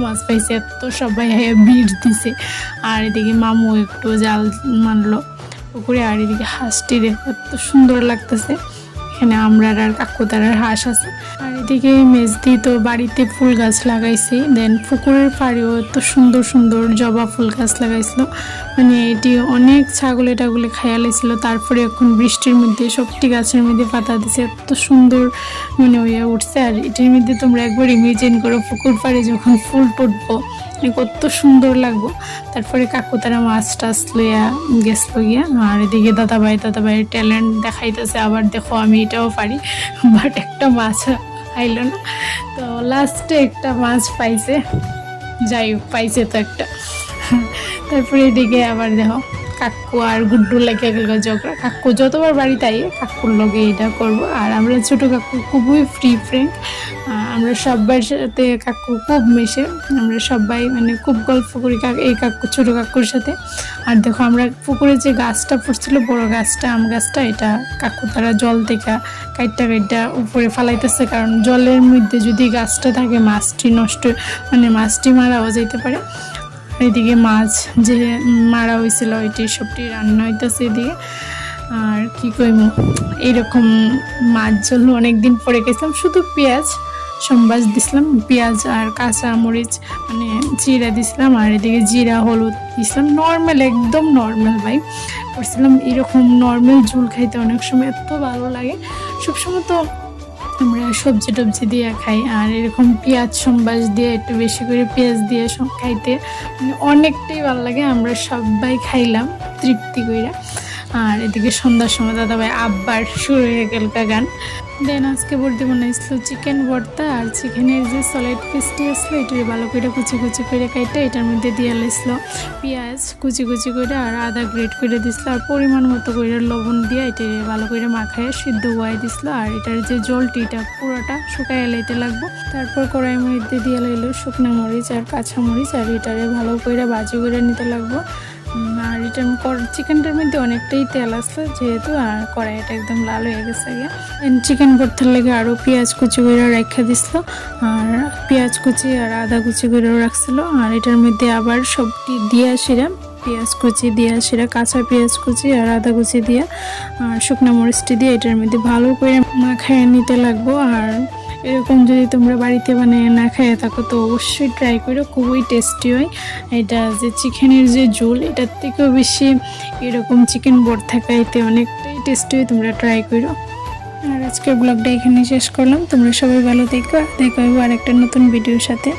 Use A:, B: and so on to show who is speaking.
A: মাছ পাইছে, এত সবাই ভিড় দিছে। আর এদিকে মামু একটু জাল মানলো পুকুরে। আর এদিকে হাঁসটি দেখো এত সুন্দর লাগতেছে। এখানে আমরার আর কাকুতারার হাঁস আছে। আর এদিকে মেজদি তো বাড়িতে ফুল গাছ লাগাইছে, দেন পুকুরের পাড়েও এত সুন্দর সুন্দর জবা ফুল গাছ লাগাইছিল। মানে এটি অনেক ছাগলে টাগলে খাইয়া লাইছিল। তারপরে এখন বৃষ্টির মধ্যে সবটি গাছের মধ্যে পাতা দিছে, এত সুন্দর মানে হইয়া উঠছে। আর এটির মধ্যে তোমরা একবার ইমেজিন করো পুকুর পাড়ে যখন ফুল ফুটবো কত সুন্দর লাগবো। তারপরে কাকু তারা মাছ টাছ লইয়া গেছিল গিয়া। আর এদিকে দাদাভাইয়ের ট্যালেন্ট দেখাইতেছে। আবার দেখো আমি এটাও পারি, বাট একটা মাছ আইলো না। তো লাস্টে একটা মাছ পাইছে, যাই হোক পাইছে তো একটা। তারপরে এদিকে আবার দেখো কাকু আর গুড্ডু লাগে ঝগড়া। কাকু যতবার বাড়িতে আই কাকুর লগে এটা করবো। আর আমরা ছোটো কাকু খুবই ফ্রি ফ্রেন্ড, আমরা সবার সাথে কাকু খুব মেশে। আমরা সবাই মানে খুব গল্প করি এই কাকু ছোটো কাকুর সাথে। আর দেখো আমরা পুকুরে যে গাছটা পড়ছিল বড় গাছটা, আম গাছটা, এটা কাকু তারা জল থেকে কাইটটা উপরে ফালাইতেছে। কারণ জলের মধ্যে যদি গাছটা থাকে মাছটি নষ্ট মানে মাছটি মারাও যেতে পারে। এদিকে মাছ যে মারা হয়েছিল ওইটি সবটি রান্না হইতেছে এদিকে। আর কি কইম, এইরকম মাছ জল অনেকদিন পরে গেছিলাম। শুধু পেঁয়াজ সম্বাস দিছিলাম, পেঁয়াজ আর কাঁচা মরিচ মানে জিরা দিছিলাম। আর এদিকে জিরা হলুদ দিছিলাম, নর্মাল একদম নর্মাল ভাই করছিলাম। এরকম নর্মাল ঝোল খাইতে অনেক সময় এত ভালো লাগে। সবসময় তো আমরা সবজি টবজি দিয়ে খাই, আর এরকম পেঁয়াজ সম্বাস দিয়ে একটু বেশি করে পেঁয়াজ দিয়ে সব খাইতে মানে অনেকটাই ভালো লাগে। আমরা সবাই খাইলাম তৃপ্তি করে। আর এদিকে সন্ধ্যার সময় দাদাভাই আব্বার শুরু হয়ে গেল গান। দেন আজকে বর্দি বানাইছিল চিকেন ভর্তা। আর চিকেনের যে সলিড পিসটি আসলো এটার ভালো করে কুচি কুচি করে কাইটা এটার মধ্যে দিয়ে লাইছিল পেঁয়াজ কুচি কুচি করে আর আদা গ্রেট করে দিছিল। আর পরিমাণ মতো করে লবণ দিয়ে এটা ভালো করে মাখায় সিদ্ধ হয়ে দিছিল। আর এটার যে জলটি এটা পুরোটা শুকাইয়া লাইতে লাগবো। তারপর কড়াইয়ের মধ্যে দিয়ে লাইলো শুকনো মরিচ আর কাঁচা মরিচ। আর এটারে ভালো করে ভাজি করে নিতে লাগবো। আর এটা চিকেনটার মধ্যে অনেকটাই তেল আসলো যেহেতু, আর কড়াইটা একদম লাল হয়ে গেছে গিয়া। চিকেন ভর্তার লেগে আরও পেঁয়াজ কুচি করে রাখা দিছিল। আর পেঁয়াজ কুচি আর আদা কুচি করেও রাখছিল। আর এটার মধ্যে আবার সবটি দিয়া শিরা পেঁয়াজ কুচি দিয়া শিরা কাঁচা পেঁয়াজ কুচি আর আদা কুচি দিয়া আর শুকনো মরিচটি দিয়ে এটার মধ্যে ভালো করে মাখায় নিতে লাগবো। আর এরকম যদি তোমরা বাড়িতে বানিয়ে না খাইয়ে থাকো তো অবশ্যই ট্রাই করো, খুবই টেস্টি হয়। এটা যে চিকেনের যে ঝোল এটার থেকেও বেশি এরকম চিকেন ভর্তা খাইতে অনেকটাই টেস্টি হয়, তোমরা ট্রাই করো। আর আজকের ব্লগটা এখানে শেষ করলাম। তোমরা সবাই ভালো দেখো, দেখা হবে আর একটা নতুন ভিডিওর সাথে।